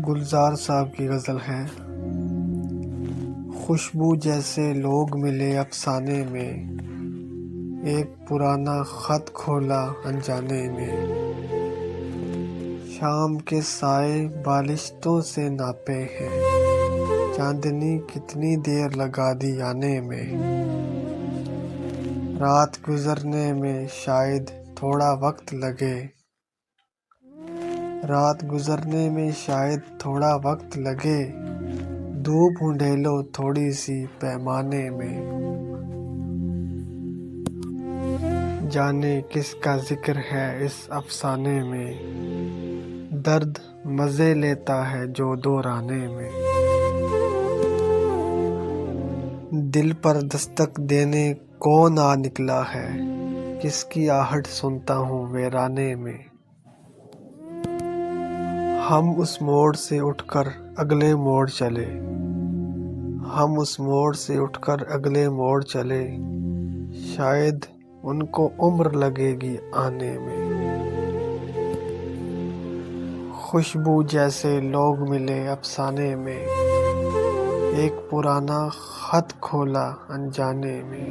گلزار صاحب کی غزل ہے۔ خوشبو جیسے لوگ ملے افسانے میں، ایک پرانا خط کھولا انجانے میں، شام کے سائے بالشتوں سے ناپے ہیں، چاندنی کتنی دیر لگا دی آنے میں، رات گزرنے میں شاید تھوڑا وقت لگے، رات گزرنے میں شاید تھوڑا وقت لگے، دھوپ انڈھیلو تھوڑی سی پیمانے میں، جانے کس کا ذکر ہے اس افسانے میں، درد مزے لیتا ہے جو دورانے میں، دل پر دستک دینے کون آ نکلا ہے، کس کی آہٹ سنتا ہوں ویرانے میں، ہم اس موڑ سے اٹھ کر اگلے موڑ چلے، ہم اس موڑ سے اٹھ کر اگلے موڑ چلے، شاید ان کو عمر لگے گی آنے میں، خوشبو جیسے لوگ ملے افسانے میں، ایک پرانا خط کھولا انجانے میں۔